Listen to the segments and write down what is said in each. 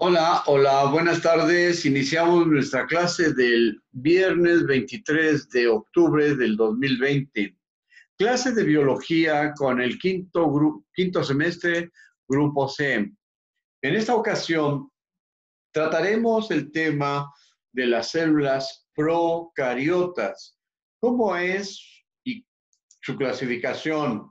Hola, hola, buenas tardes. Iniciamos nuestra clase del viernes 23 de octubre del 2020. Clase de biología con el quinto semestre, Grupo C. En esta ocasión trataremos el tema de las células procariotas, cómo es y su clasificación.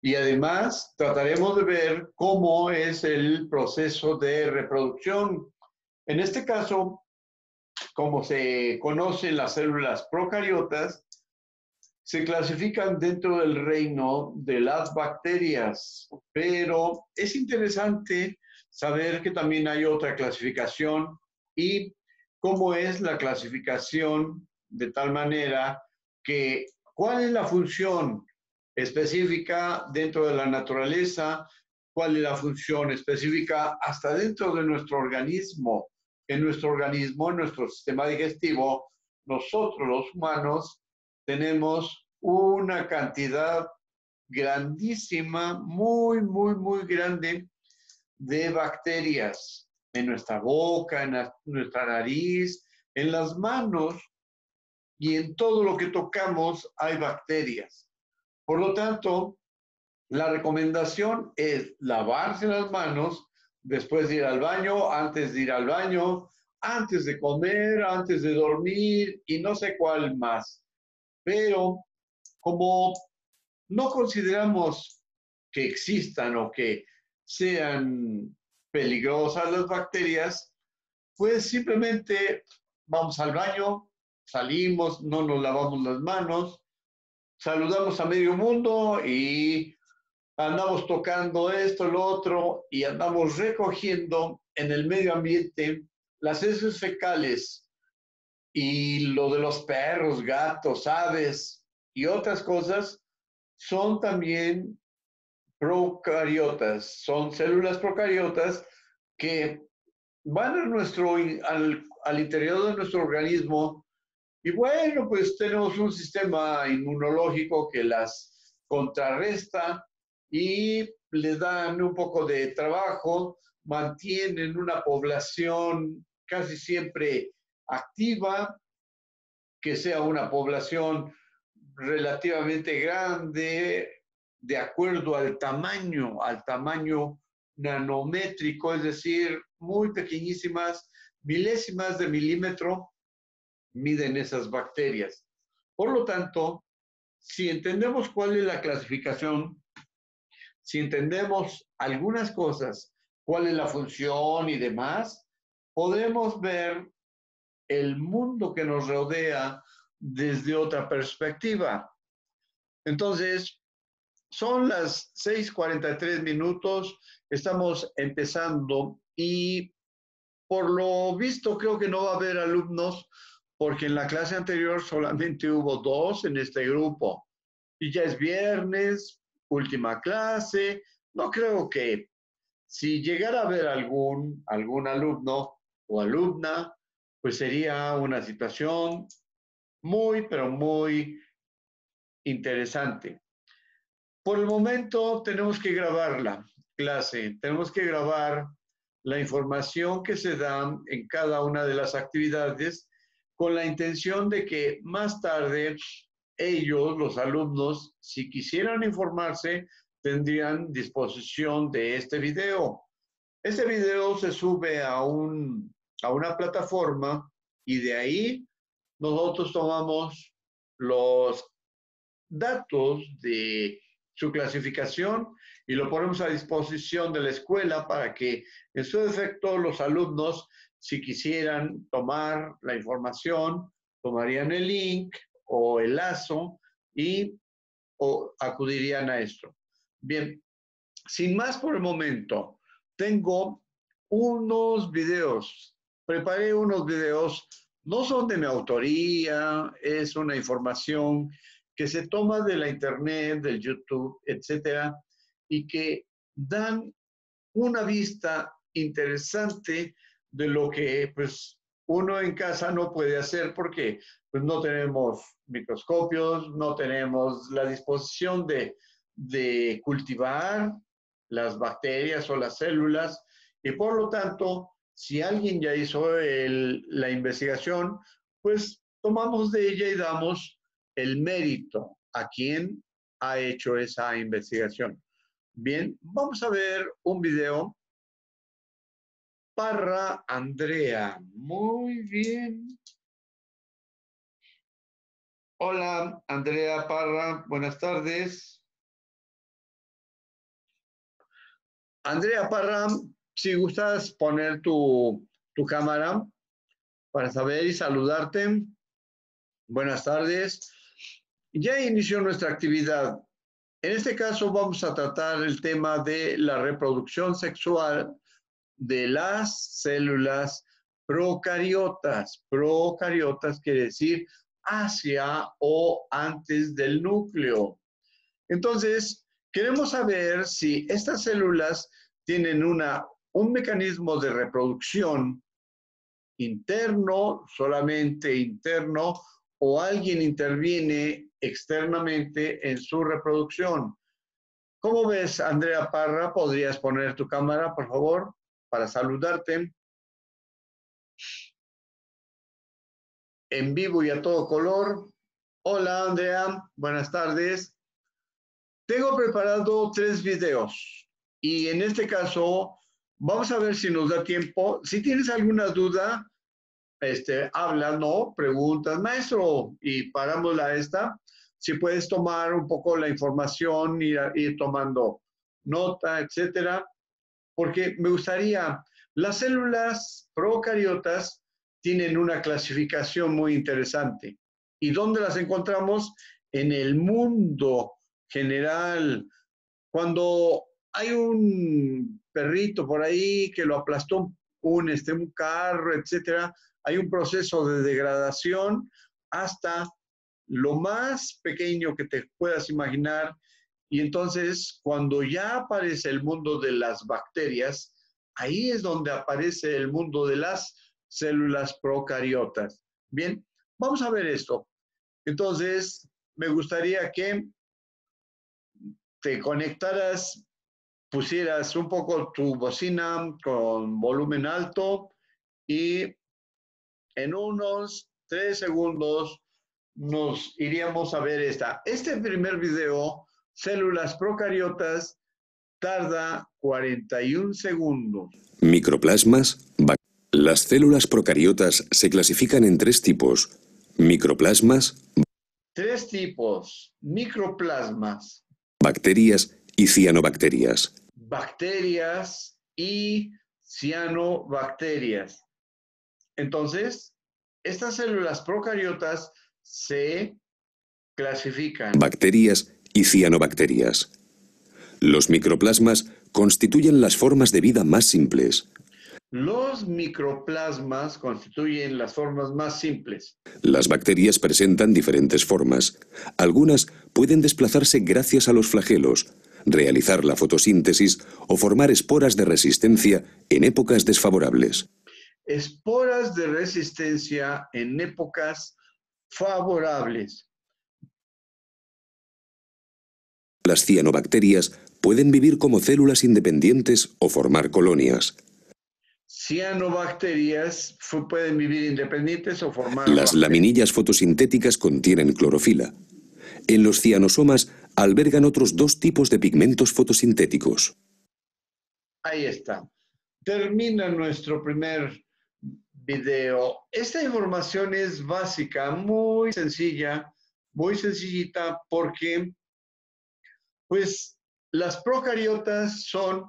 Y además trataremos de ver cómo es el proceso de reproducción. En este caso, como se conocen las células procariotas, se clasifican dentro del reino de las bacterias, pero es interesante saber que también hay otra clasificación y cómo es la clasificación de tal manera que cuál es la función específica dentro de la naturaleza, cuál es la función específica hasta dentro de nuestro organismo. En nuestro organismo, en nuestro sistema digestivo, nosotros los humanos tenemos una cantidad grandísima, muy grande de bacterias en nuestra boca, en nuestra nariz, en las manos y en todo lo que tocamos hay bacterias. Por lo tanto, la recomendación es lavarse las manos después de ir al baño, antes de ir al baño, antes de comer, antes de dormir y no sé cuál más. Pero como no consideramos que existan o que sean peligrosas las bacterias, pues simplemente vamos al baño, salimos, no nos lavamos las manos, saludamos a medio mundo y andamos tocando esto, lo otro, y andamos recogiendo en el medio ambiente las heces fecales y lo de los perros, gatos, aves y otras cosas son también procariotas, son células procariotas que van al interior de nuestro organismo y bueno, pues tenemos un sistema inmunológico que las contrarresta y le dan un poco de trabajo, mantienen una población casi siempre activa, que sea una población relativamente grande, de acuerdo al tamaño nanométrico, es decir, muy pequeñísimas, milésimas de milímetro, miden esas bacterias. Por lo tanto, si entendemos cuál es la clasificación, si entendemos algunas cosas, cuál es la función y demás, podemos ver el mundo que nos rodea desde otra perspectiva. Entonces, son las 6:43, estamos empezando y por lo visto creo que no va a haber alumnos porque en la clase anterior solamente hubo 2 en este grupo y ya es viernes, última clase, no creo que si llegara a haber algún alumno o alumna, pues sería una situación pero muy interesante. Por el momento tenemos que grabar la clase, tenemos que grabar la información que se da en cada una de las actividades con la intención de que más tarde ellos, los alumnos, si quisieran informarse, tendrían disposición de este video. Este video se sube a una plataforma y de ahí nosotros tomamos los datos de su clasificación y lo ponemos a disposición de la escuela para que en su defecto los alumnos, si quisieran tomar la información, tomarían el link o el lazo y acudirían a esto. Bien, sin más por el momento, tengo unos videos, preparé unos videos, no son de mi autoría, es una información que se toma de la internet, del YouTube, etcétera, y que dan una vista interesante de lo que pues uno en casa no puede hacer porque pues no tenemos microscopios, no tenemos la disposición de cultivar las bacterias o las células y por lo tanto Si alguien ya hizo la investigación, pues tomamos de ella y damos el mérito a quien ha hecho esa investigación. Bien, vamos a ver un video. Parra Andrea, muy bien. Hola, Andrea Parra, buenas tardes. Andrea Parra, si gustas poner tu cámara para saber y saludarte. Buenas tardes. Ya inició nuestra actividad. En este caso vamos a tratar el tema de la reproducción sexual de las células procariotas. Procariotas quiere decir hacia o antes del núcleo. Entonces, queremos saber si estas células tienen un mecanismo de reproducción interno, solamente interno, o alguien interviene externamente en su reproducción. ¿Cómo ves, Andrea Parra? ¿Podrías poner tu cámara, por favor, para saludarte? En vivo y a todo color. Hola, Andrea. Buenas tardes. Tengo preparado 3 videos y en este caso vamos a ver si nos da tiempo. Si tienes alguna duda, habla, ¿no? Preguntas, maestro, y paramos esta. Si puedes tomar un poco la información, ir tomando nota, etcétera, porque me gustaría, las células procariotas tienen una clasificación muy interesante. ¿Y dónde las encontramos? En el mundo general. Cuando hay un perrito por ahí que lo aplastó un carro, etcétera, hay un proceso de degradación hasta lo más pequeño que te puedas imaginar. Y entonces, cuando ya aparece el mundo de las bacterias, ahí es donde aparece el mundo de las células procariotas. Bien, vamos a ver esto. Entonces, me gustaría que te conectaras, pusieras un poco tu bocina con volumen alto y en unos 3 segundos nos iríamos a ver esta. Este primer video, células procariotas, tarda 41 segundos. Microplasmas. Las células procariotas se clasifican en 3 tipos. Microplasmas, 3 tipos: microplasmas, bacterias y cianobacterias. bacterias y cianobacterias. Entonces, estas células procariotas se clasifican. Bacterias y cianobacterias. Los microplasmas constituyen las formas de vida más simples. Los microplasmas constituyen las formas más simples. Las bacterias presentan diferentes formas. Algunas pueden desplazarse gracias a los flagelos, realizar la fotosíntesis o formar esporas de resistencia en épocas desfavorables. Esporas de resistencia en épocas favorables. Las cianobacterias pueden vivir como células independientes o formar colonias. Cianobacterias pueden vivir independientes o formar... Las laminillas fotosintéticas contienen clorofila. En los cianosomas albergan otros 2 tipos de pigmentos fotosintéticos. Ahí está. Termina nuestro primer video. Esta información es básica, muy sencilla, muy sencillita, porque pues las procariotas son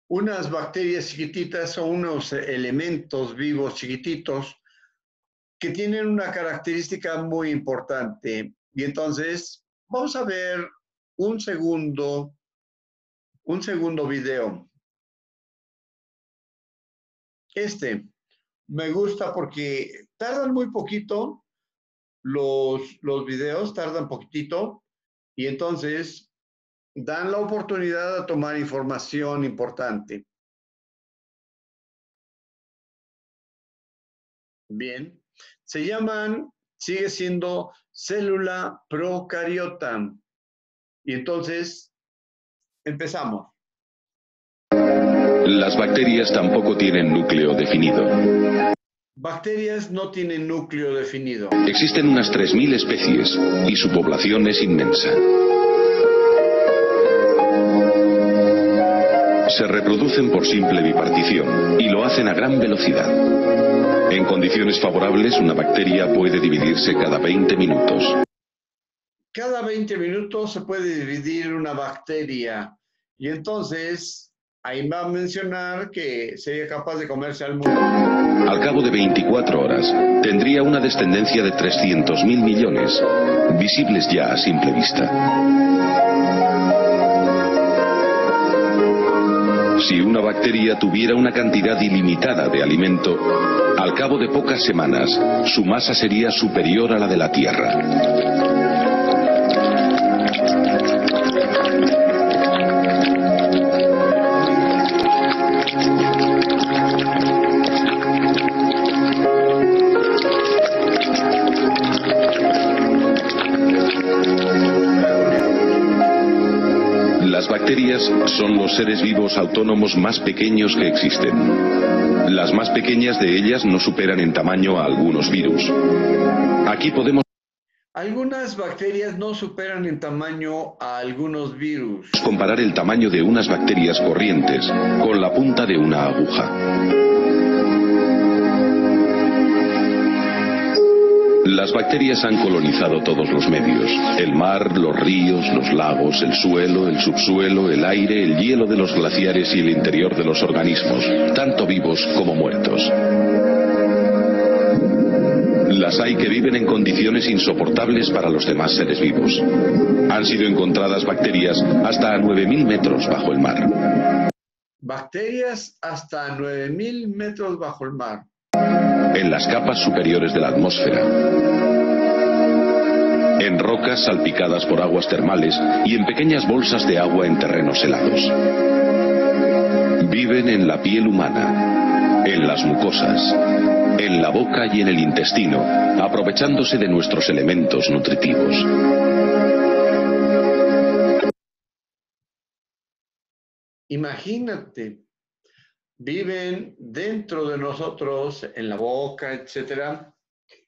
unas bacterias chiquititas, son unos elementos vivos chiquititos que tienen una característica muy importante. Y entonces vamos a ver un segundo video. Me gusta porque tardan muy poquito, los videos tardan poquitito y entonces dan la oportunidad de tomar información importante. Bien, sigue siendo célula procariota. Y entonces, empezamos. Las bacterias tampoco tienen núcleo definido. Bacterias no tienen núcleo definido. Existen unas 3.000 especies y su población es inmensa. Se reproducen por simple bipartición y lo hacen a gran velocidad. En condiciones favorables, una bacteria puede dividirse cada 20 minutos. Cada 20 minutos se puede dividir una bacteria y entonces ahí va a mencionar que sería capaz de comerse al mundo. Al cabo de 24 horas, tendría una descendencia de 300.000 millones, visibles ya a simple vista. Si una bacteria tuviera una cantidad ilimitada de alimento, al cabo de pocas semanas, su masa sería superior a la de la Tierra. Las bacterias son los seres vivos autónomos más pequeños que existen. Las más pequeñas de ellas no superan en tamaño a algunos virus. Aquí podemos Algunas bacterias no superan en tamaño a algunos virus. comparar el tamaño de unas bacterias corrientes con la punta de una aguja. Las bacterias han colonizado todos los medios: el mar, los ríos, los lagos, el suelo, el subsuelo, el aire, el hielo de los glaciares y el interior de los organismos, tanto vivos como muertos. Las hay que viven en condiciones insoportables para los demás seres vivos. Han sido encontradas bacterias hasta a 9.000 metros bajo el mar. Bacterias hasta 9.000 metros bajo el mar. En las capas superiores de la atmósfera, en rocas salpicadas por aguas termales y en pequeñas bolsas de agua en terrenos helados. Viven en la piel humana, en las mucosas, en la boca y en el intestino, aprovechándose de nuestros elementos nutritivos. Imagínate, viven dentro de nosotros, en la boca, etcétera.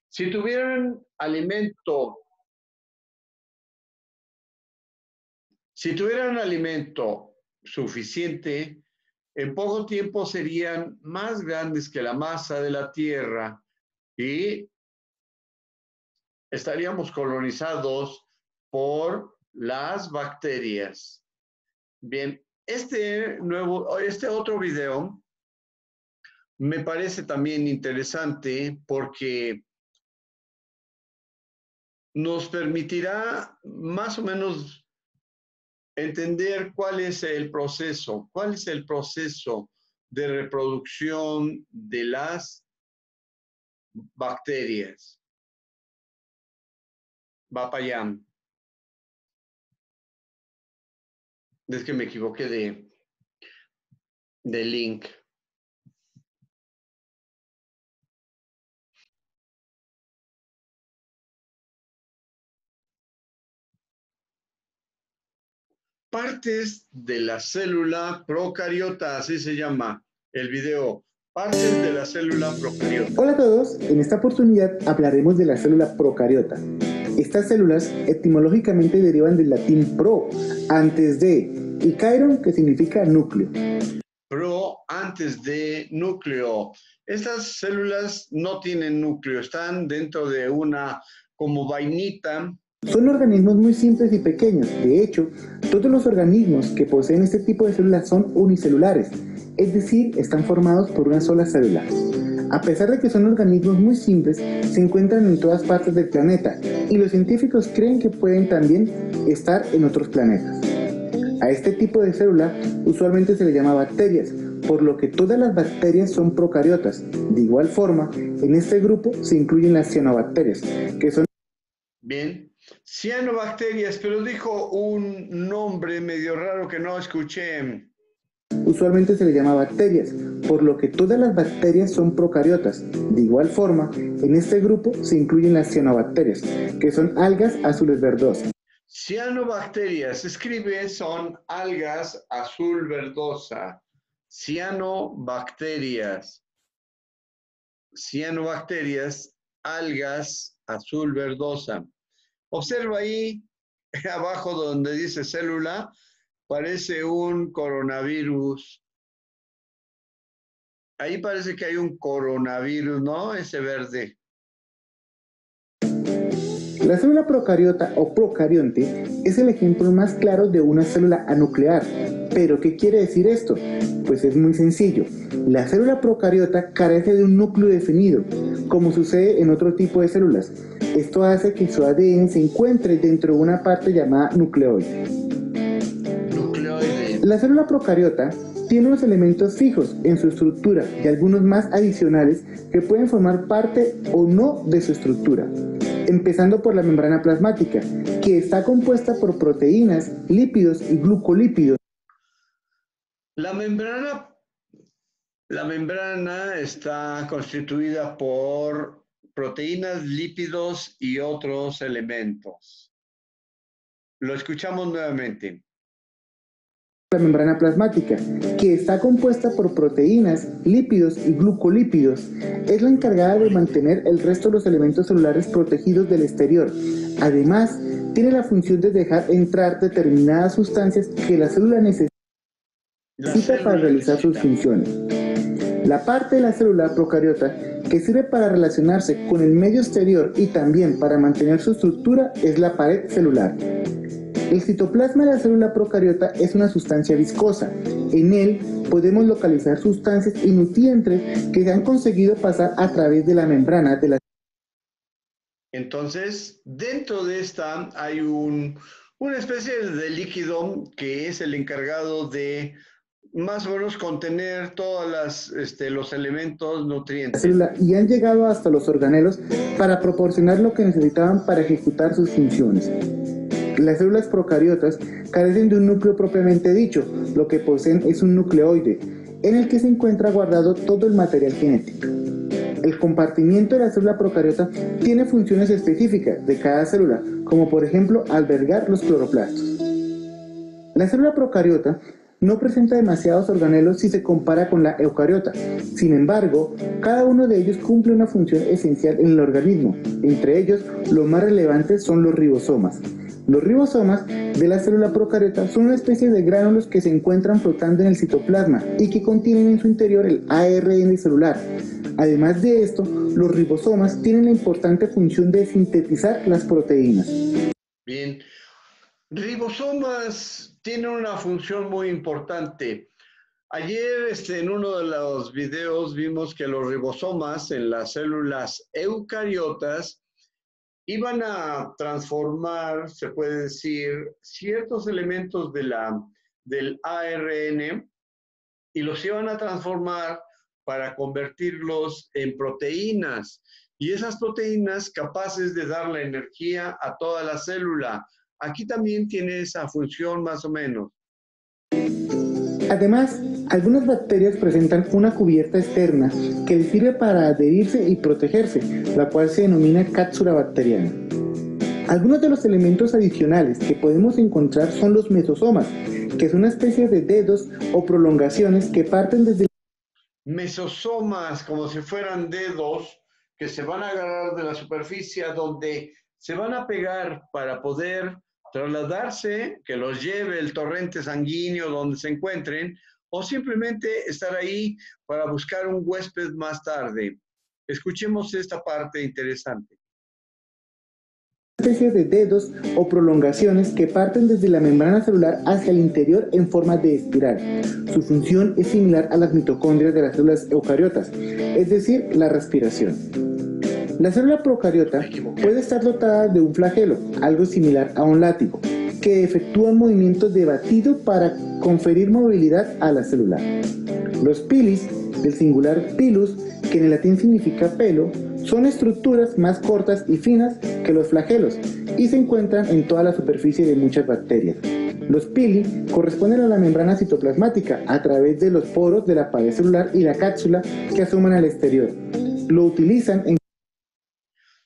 Si tuvieran alimento suficiente, en poco tiempo serían más grandes que la masa de la Tierra y estaríamos colonizados por las bacterias. Bien, este otro video me parece también interesante porque nos permitirá más o menos entender cuál es el proceso de reproducción de las bacterias. Va para allá. Es que me equivoqué de link. Partes de la célula procariota, así se llama el video. Partes de la célula procariota. Hola a todos, en esta oportunidad hablaremos de la célula procariota. Estas células etimológicamente derivan del latín pro, antes de, y kairon, que significa núcleo. Pro, antes de núcleo. Estas células no tienen núcleo, están dentro de una como vainita. Son organismos muy simples y pequeños. De hecho, todos los organismos que poseen este tipo de células son unicelulares, es decir, están formados por una sola célula. A pesar de que son organismos muy simples, se encuentran en todas partes del planeta y los científicos creen que pueden también estar en otros planetas. A este tipo de célula usualmente se le llama bacterias, por lo que todas las bacterias son procariotas. De igual forma, en este grupo se incluyen las cianobacterias, que son... Bien, cianobacterias, pero dijo un nombre medio raro que no escuché. Usualmente se le llama bacterias, por lo que todas las bacterias son procariotas. De igual forma, en este grupo se incluyen las cianobacterias, que son algas azules verdosas. Cianobacterias, escribe, son algas azul verdosa. cianobacterias, algas azul verdosa. Observa ahí abajo donde dice célula, parece un coronavirus. Ahí parece que hay un coronavirus, ¿no? Ese verde. La célula procariota o procarionte es el ejemplo más claro de una célula anuclear. ¿Pero qué quiere decir esto? Pues es muy sencillo. La célula procariota carece de un núcleo definido, como sucede en otro tipo de células. Esto hace que su ADN se encuentre dentro de una parte llamada nucleoide. La célula procariota tiene unos elementos fijos en su estructura y algunos más adicionales que pueden formar parte o no de su estructura, empezando por la membrana plasmática, que está compuesta por proteínas, lípidos y glucolípidos. La membrana está constituida por proteínas, lípidos y otros elementos. Lo escuchamos nuevamente. La membrana plasmática, que está compuesta por proteínas, lípidos y glucolípidos, es la encargada de mantener el resto de los elementos celulares protegidos del exterior. Además, tiene la función de dejar entrar determinadas sustancias que la célula necesita para realizar sus funciones. La parte de la célula procariota que sirve para relacionarse con el medio exterior y también para mantener su estructura es la pared celular. El citoplasma de la célula procariota es una sustancia viscosa. En él podemos localizar sustancias y nutrientes que se han conseguido pasar a través de la membrana de la. Entonces, dentro de esta hay una especie de líquido que es el encargado de más o menos contener todos los elementos nutrientes. Y han llegado hasta los organelos para proporcionar lo que necesitaban para ejecutar sus funciones. Las células procariotas carecen de un núcleo propiamente dicho, lo que poseen es un nucleoide, en el que se encuentra guardado todo el material genético. El compartimiento de la célula procariota tiene funciones específicas de cada célula, como por ejemplo albergar los cloroplastos. La célula procariota no presenta demasiados organelos si se compara con la eucariota. Sin embargo, cada uno de ellos cumple una función esencial en el organismo. Entre ellos, los más relevantes son los ribosomas. Los ribosomas de la célula procariota son una especie de gránulos que se encuentran flotando en el citoplasma y que contienen en su interior el ARN celular. Además de esto, los ribosomas tienen la importante función de sintetizar las proteínas. Bien, ribosomas tienen una función muy importante. Ayer en uno de los videos vimos que los ribosomas en las células eucariotas iban a transformar, se puede decir, ciertos elementos del ARN y los iban a transformar para convertirlos en proteínas. Y esas proteínas capaces de dar la energía a toda la célula. Aquí también tiene esa función más o menos. Además, algunas bacterias presentan una cubierta externa que les sirve para adherirse y protegerse, la cual se denomina cápsula bacteriana. Algunos de los elementos adicionales que podemos encontrar son los mesosomas, que son una especie de dedos o prolongaciones que parten desde. Mesosomas, como si fueran dedos que se van a agarrar de la superficie donde se van a pegar para poder trasladarse, que los lleve el torrente sanguíneo donde se encuentren, o simplemente estar ahí para buscar un huésped más tarde. Escuchemos esta parte interesante. Especie de dedos o prolongaciones que parten desde la membrana celular hacia el interior en forma de espiral. Su función es similar a las mitocondrias de las células eucariotas, es decir, la respiración. La célula procariota puede estar dotada de un flagelo, algo similar a un látigo, que efectúa movimientos de batido para conferir movilidad a la célula. Los pilis, del singular pilus, que en el latín significa pelo, son estructuras más cortas y finas que los flagelos y se encuentran en toda la superficie de muchas bacterias. Los pili corresponden a la membrana citoplasmática a través de los poros de la pared celular y la cápsula que asoman al exterior. Lo utilizan en.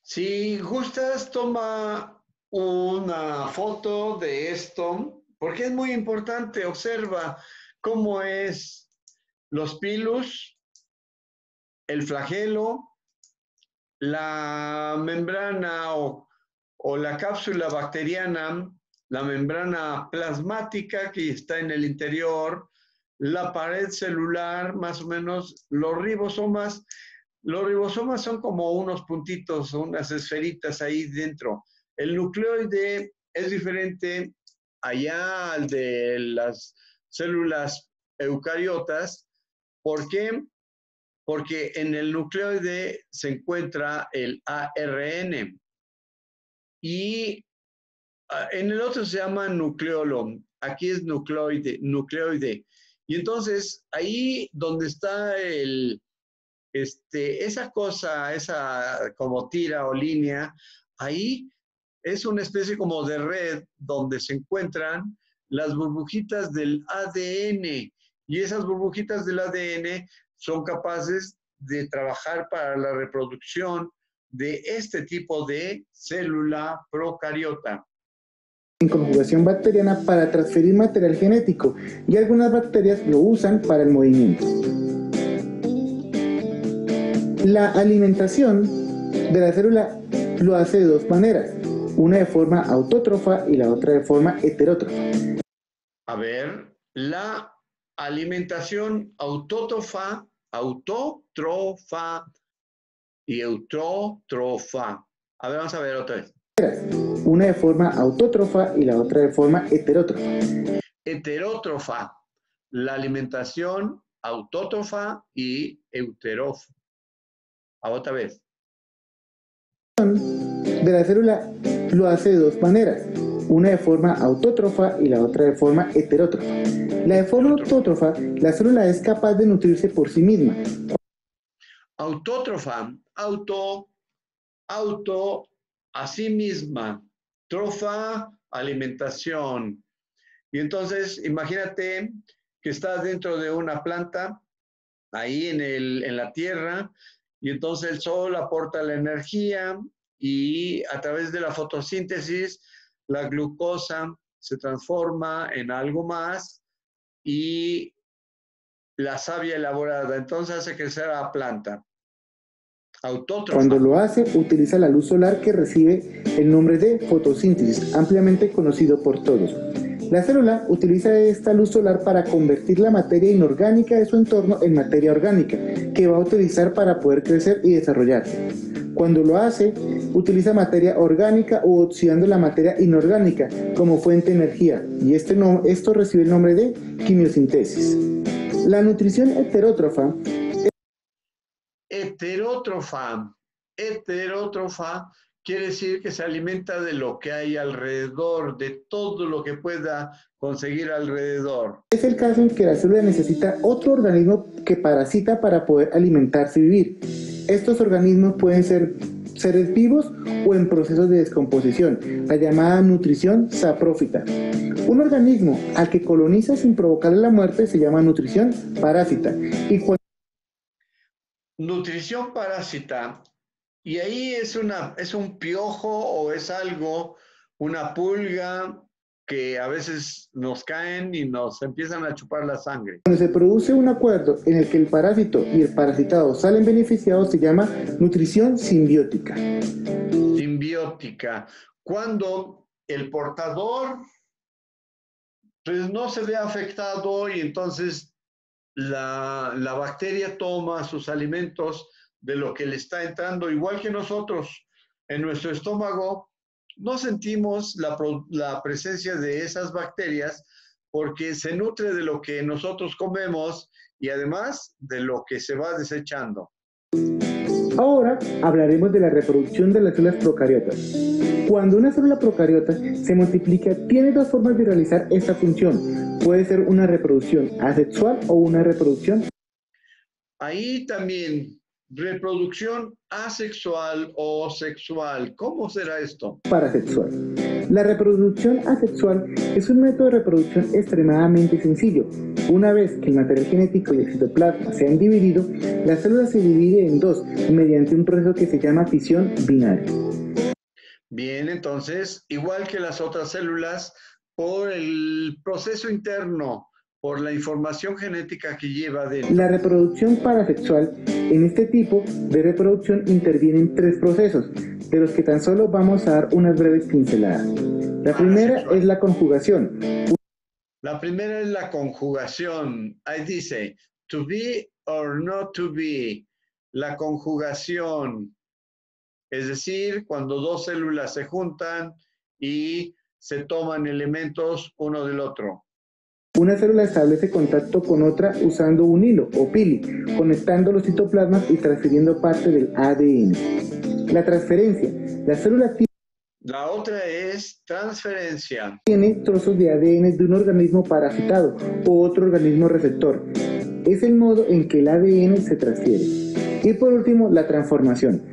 Si gustas, toma una foto de esto, porque es muy importante. Observa cómo es los pilus, el flagelo, la membrana o la cápsula bacteriana, la membrana plasmática que está en el interior, la pared celular, más o menos, los ribosomas. Los ribosomas son como unos puntitos, unas esferitas ahí dentro. El nucleoide es diferente allá al de las células eucariotas. ¿Por qué? Porque en el nucleoide se encuentra el ARN y en el otro se llama nucleolo. Aquí es nucleoide. Y entonces ahí donde está esa cosa, esa como tira o línea, ahí es una especie como de red donde se encuentran las burbujitas del ADN. Y esas burbujitas del ADN son capaces de trabajar para la reproducción de este tipo de célula procariota. En conjugación bacteriana para transferir material genético y algunas bacterias lo usan para el movimiento. La alimentación de la célula lo hace de dos maneras, una de forma autótrofa y la otra de forma heterótrofa. A ver, la alimentación autótrofa y eutótrofa. A ver, vamos a ver otra vez. Una de forma autótrofa y la otra de forma heterótrofa. Heterótrofa, la alimentación autótrofa y euterófa. A otra vez. De la célula lo hace de dos maneras, una de forma autótrofa y la otra de forma heterótrofa. La de forma autótrofa, la célula es capaz de nutrirse por sí misma. Autótrofa, auto, a sí misma. Trofa, alimentación. Y entonces, imagínate que estás dentro de una planta, ahí en la tierra, y entonces el sol aporta la energía y a través de la fotosíntesis, la glucosa se transforma en algo más y la savia elaborada, entonces hace crecer a la planta. Autótrofa. Cuando lo hace, utiliza la luz solar que recibe el nombre de fotosíntesis, ampliamente conocido por todos. La célula utiliza esta luz solar para convertir la materia inorgánica de su entorno en materia orgánica, que va a utilizar para poder crecer y desarrollarse. Cuando lo hace, utiliza materia orgánica u oxidando la materia inorgánica como fuente de energía, y esto recibe el nombre de quimiosíntesis. La nutrición heterótrofa quiere decir que se alimenta de lo que hay alrededor, de todo lo que pueda conseguir alrededor. Es el caso en que la célula necesita otro organismo que parasita para poder alimentarse y vivir. Estos organismos pueden ser seres vivos o en procesos de descomposición, la llamada nutrición saprófita. Un organismo al que coloniza sin provocarle la muerte se llama nutrición parásita. Nutrición parásita. Y ahí es un piojo o es algo, una pulga que a veces nos caen y nos empiezan a chupar la sangre. Cuando se produce un acuerdo en el que el parásito y el parasitado salen beneficiados se llama nutrición simbiótica. Simbiótica. Cuando el portador pues no se ve afectado y entonces la bacteria toma sus alimentos de lo que le está entrando, igual que nosotros en nuestro estómago, no sentimos la presencia de esas bacterias porque se nutre de lo que nosotros comemos y además de lo que se va desechando. Ahora hablaremos de la reproducción de las células procariotas. Cuando una célula procariota se multiplica, tiene dos formas de realizar esta función. Puede ser una reproducción asexual o una reproducción. Ahí también, reproducción asexual o sexual. ¿Cómo será esto? Parasexual. La reproducción asexual es un método de reproducción extremadamente sencillo. Una vez que el material genético y el citoplasma se han dividido, la célula se divide en dos mediante un proceso que se llama fisión binaria. Bien, entonces, igual que las otras células, por el proceso interno, por la información genética que lleva dentro. La reproducción parasexual, en este tipo de reproducción intervienen 3 procesos, de los que tan solo vamos a dar unas breves pinceladas. La primera es la conjugación. La primera es la conjugación. Ahí dice, to be or not to be. La conjugación. Es decir, cuando 2 células se juntan y se toman elementos uno del otro. Una célula establece contacto con otra usando un hilo o pili, conectando los citoplasmas y transfiriendo parte del ADN. La transferencia. La célula La otra es transferencia. Tiene trozos de ADN de un organismo parasitado o otro organismo receptor. Es el modo en que el ADN se transfiere. Y por último, la transformación.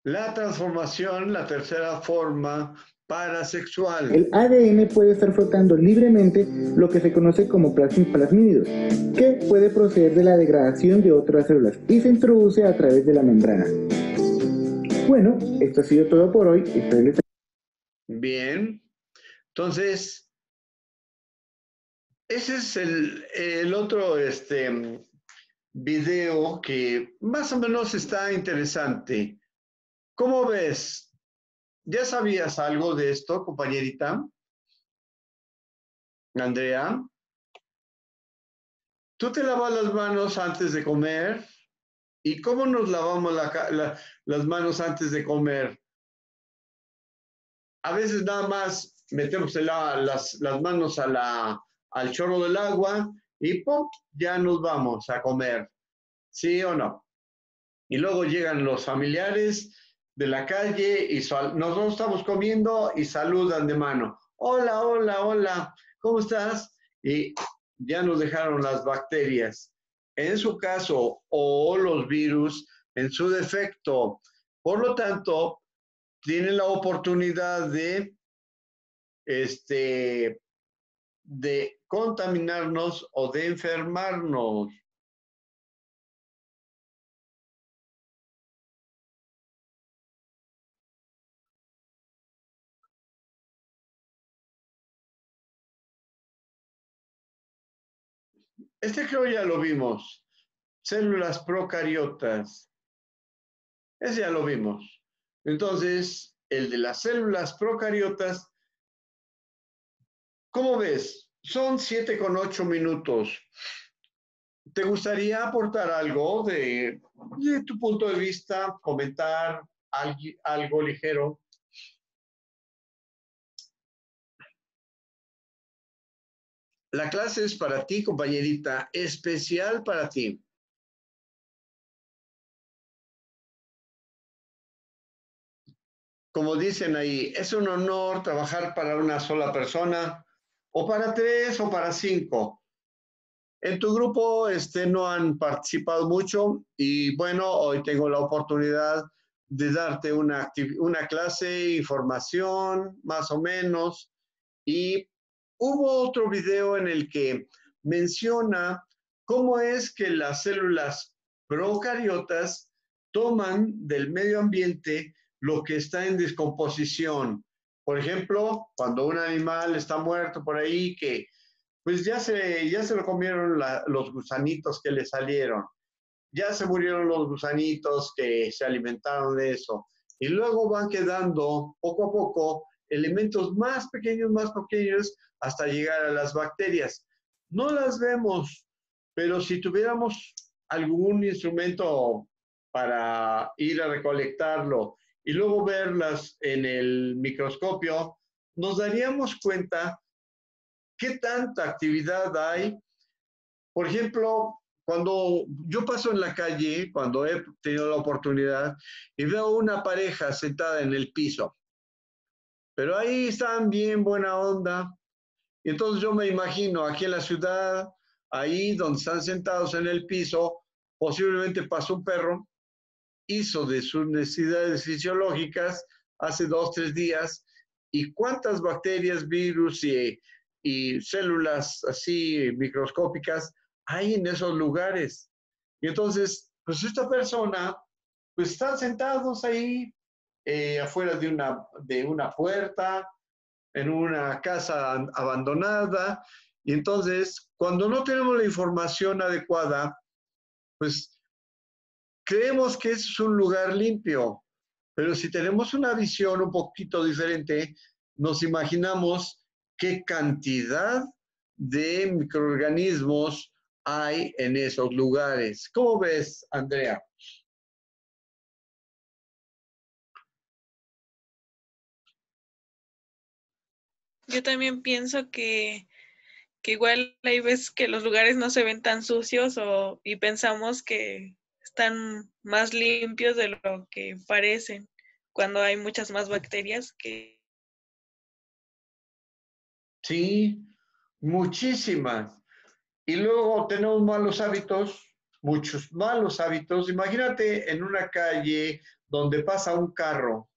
La transformación, la tercera forma parasexual. El ADN puede estar flotando libremente, lo que se conoce como plasmínidos, que puede proceder de la degradación de otras células y se introduce a través de la membrana. Bueno, esto ha sido todo por hoy. Bien, entonces, ese es el otro video que más o menos está interesante. ¿Cómo ves? ¿Ya sabías algo de esto, compañerita? Andrea, ¿tú te lavas las manos antes de comer? ¿Y cómo nos lavamos las manos antes de comer? A veces nada más metemos las manos al chorro del agua y ¡pum! Ya nos vamos a comer. ¿Sí o no? Y luego llegan los familiares de la calle y nosotros estamos comiendo y saludan de mano. Hola, hola, hola, ¿cómo estás? Y ya nos dejaron las bacterias. En su caso, o los virus, en su defecto. Por lo tanto, tienen la oportunidad de contaminarnos o de enfermarnos. Creo ya lo vimos. Células procariotas. Ese ya lo vimos. Entonces, el de las células procariotas, ¿cómo ves? Son 7:08 minutos. ¿Te gustaría aportar algo de tu punto de vista, comentar algo ligero? La clase es para ti, compañerita, especial para ti. Como dicen ahí, es un honor trabajar para una sola persona, o para 3 o para 5. En tu grupo no han participado mucho y bueno, hoy tengo la oportunidad de darte una clase, información, más o menos. Y hubo otro video en el que menciona cómo es que las células procariotas toman del medio ambiente lo que está en descomposición. Por ejemplo, cuando un animal está muerto por ahí, que pues ya se lo comieron los gusanitos que le salieron. Ya se murieron los gusanitos que se alimentaron de eso. Y luego van quedando poco a poco elementos más pequeños, hasta llegar a las bacterias. No las vemos, pero si tuviéramos algún instrumento para ir a recolectarlo y luego verlas en el microscopio, nos daríamos cuenta qué tanta actividad hay. Por ejemplo, cuando yo paso en la calle, cuando he tenido la oportunidad, y veo una pareja sentada en el piso, pero ahí están bien buena onda, y entonces yo me imagino aquí en la ciudad, ahí donde están sentados en el piso, posiblemente pasó un perro, hizo de sus necesidades fisiológicas hace 2, 3 días, y cuántas bacterias, virus y células así microscópicas hay en esos lugares. Y entonces, pues esta persona, pues están sentados ahí afuera de una puerta, en una casa abandonada, Y entonces, cuando no tenemos la información adecuada, pues creemos que es un lugar limpio, pero si tenemos una visión un poquito diferente, nos imaginamos qué cantidad de microorganismos hay en esos lugares. ¿Cómo ves, Andrea? Yo también pienso que igual hay veces que los lugares no se ven tan sucios y pensamos que están más limpios de lo que parecen cuando hay muchas más bacterias que... Sí, muchísimas. Y luego tenemos malos hábitos, muchos malos hábitos. Imagínate en una calle donde pasa un carro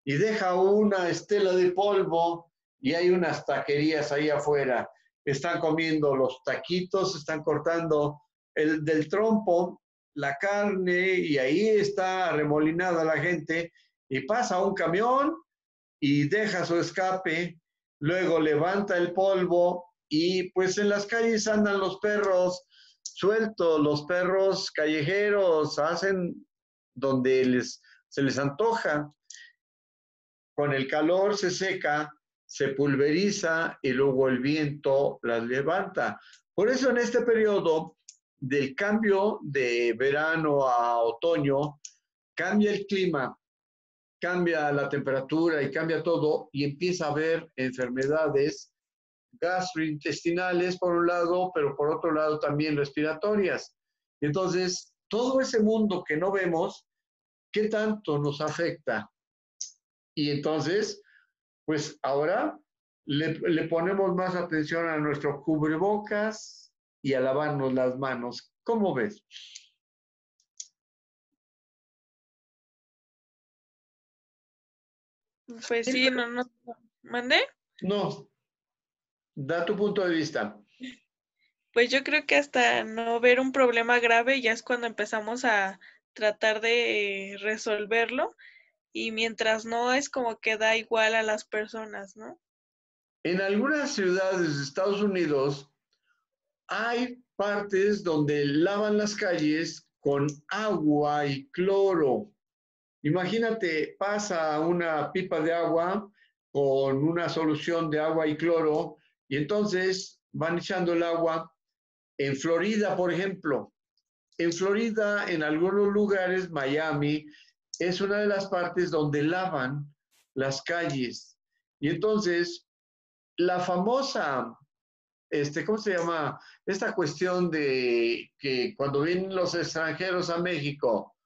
y deja una estela de polvo y hay unas taquerías ahí afuera. Están comiendo los taquitos, están cortando del trompo la carne y ahí está arremolinada la gente y pasa un camión y deja su escape, luego levanta el polvo y pues en las calles andan los perros sueltos, los perros callejeros hacen donde se les antoja. Con el calor se seca, se pulveriza y luego el viento las levanta. Por eso en este periodo del cambio de verano a otoño, cambia el clima, cambia la temperatura y cambia todo y empieza a haber enfermedades gastrointestinales por un lado, pero por otro lado también respiratorias. Entonces, todo ese mundo que no vemos, ¿qué tanto nos afecta? Y entonces, pues ahora le ponemos más atención a nuestro cubrebocas y a lavarnos las manos. ¿Cómo ves? Pues sí, no. ¿Mandé? No, da tu punto de vista. Pues yo creo que hasta no ver un problema grave ya es cuando empezamos a tratar de resolverlo y mientras no es como que da igual a las personas, ¿no? En algunas ciudades de Estados Unidos hay partes donde lavan las calles con agua y cloro. Imagínate, pasa una pipa de agua con una solución de agua y cloro y entonces van echando el agua. En Florida, por ejemplo, en Florida, en algunos lugares, Miami, es una de las partes donde lavan las calles. Y entonces, la famosa, ¿cómo se llama? Esta cuestión de que cuando vienen los extranjeros a México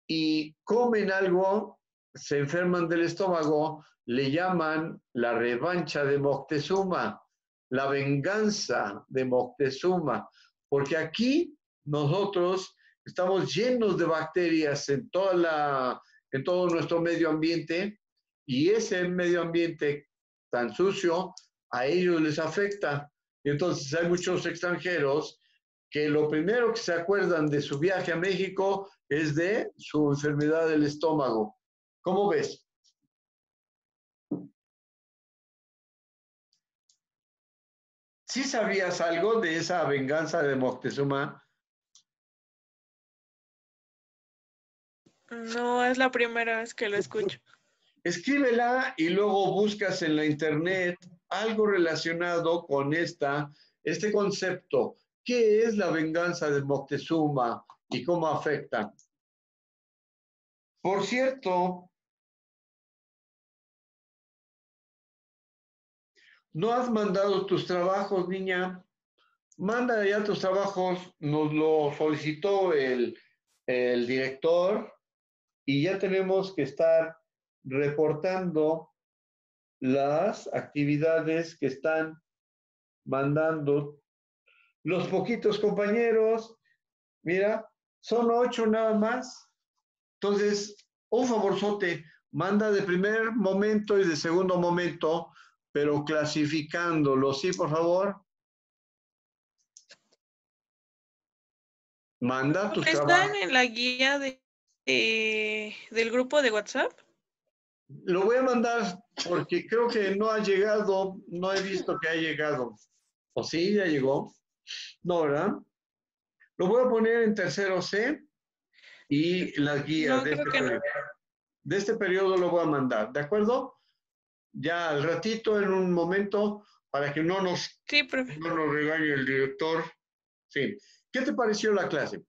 y comen algo, se enferman del estómago, le llaman la revancha de Moctezuma, la venganza de Moctezuma, porque aquí nosotros estamos llenos de bacterias en todo nuestro medio ambiente y ese medio ambiente tan sucio a ellos les afecta. Y entonces hay muchos extranjeros que lo primero que se acuerdan de su viaje a México es de su enfermedad del estómago. ¿Cómo ves? ¿Sí sabías algo de esa venganza de Moctezuma? No es la primera vez que lo escucho. Escríbela y luego buscas en la internet algo relacionado con este concepto. ¿Qué es la venganza de Moctezuma y cómo afecta? Por cierto, ¿no has mandado tus trabajos, niña? Manda ya tus trabajos, nos lo solicitó el director y ya tenemos que estar reportando las actividades que están mandando los poquitos compañeros. Mira, son 8 nada más. Entonces, un favorzote, manda de primer momento y de segundo momento, pero clasificándolo, ¿sí, por favor? Manda tus trabajos. ¿Están en la guía del grupo de WhatsApp? Lo voy a mandar porque creo que no ha llegado, no he visto que ha llegado. ¿O sí? ¿Ya llegó? No, ¿verdad? Lo voy a poner en tercero C y las guías No, creo que no. de este periodo lo voy a mandar, ¿de acuerdo? Ya al ratito, en un momento, para que Sí, profe. no nos regañe el director. Sí. ¿Qué te pareció la clase?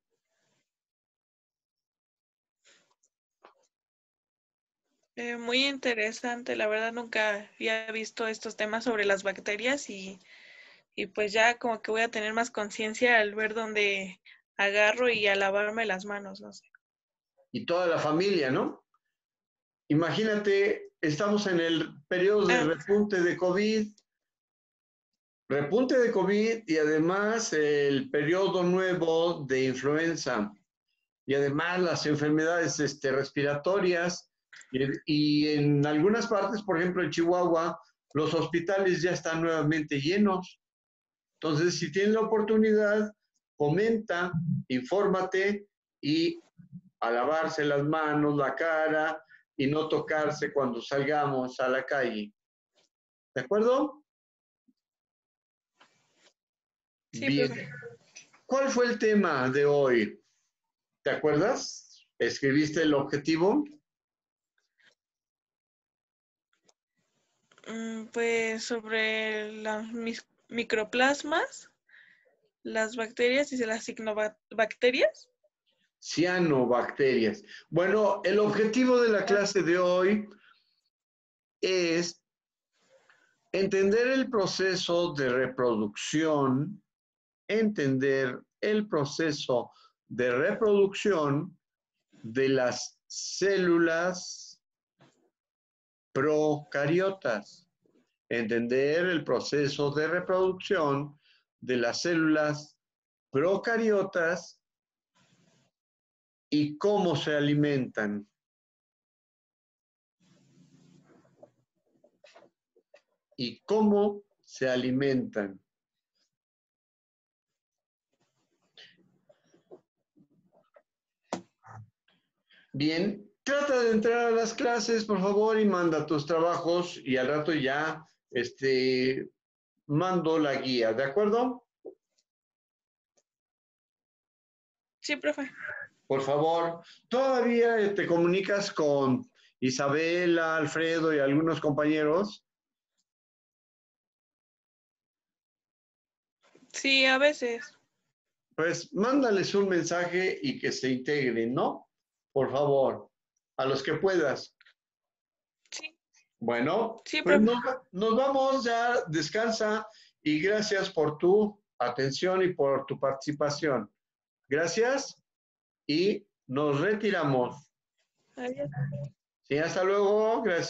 Muy interesante, la verdad nunca había visto estos temas sobre las bacterias y pues ya como que voy a tener más conciencia al ver dónde agarro y a lavarme las manos, no sé. Y toda la familia, ¿no? Imagínate, estamos en el periodo de Ah, repunte de COVID y además el periodo nuevo de influenza y además las enfermedades respiratorias y en algunas partes, por ejemplo en Chihuahua, los hospitales ya están nuevamente llenos. Entonces, si tienes la oportunidad, comenta, infórmate y a lavarse las manos, la cara y no tocarse cuando salgamos a la calle. ¿De acuerdo? sí, Bien. profe. ¿Cuál fue el tema de hoy? ¿Te acuerdas? ¿Escribiste el objetivo? Pues sobre las microplasmas, las bacterias y las cianobacterias. Cianobacterias. Bueno, el objetivo de la Ah, clase de hoy es entender el proceso de reproducción, entender el proceso de reproducción de las células procariotas, entender el proceso de reproducción de las células procariotas y cómo se alimentan. Y cómo se alimentan. Bien, trata de entrar a las clases, por favor, y manda tus trabajos y al rato ya mando la guía, ¿de acuerdo? sí, profe. Por favor, todavía te comunicas con Isabela, Alfredo y algunos compañeros. Sí, a veces. Pues mándales un mensaje y que se integren, ¿no? Por favor, a los que puedas. Sí, Bueno, sí, pues profe. nos vamos ya, descansa y gracias por tu atención y por tu participación. Gracias y nos retiramos. Adiós. Sí, hasta luego. Gracias.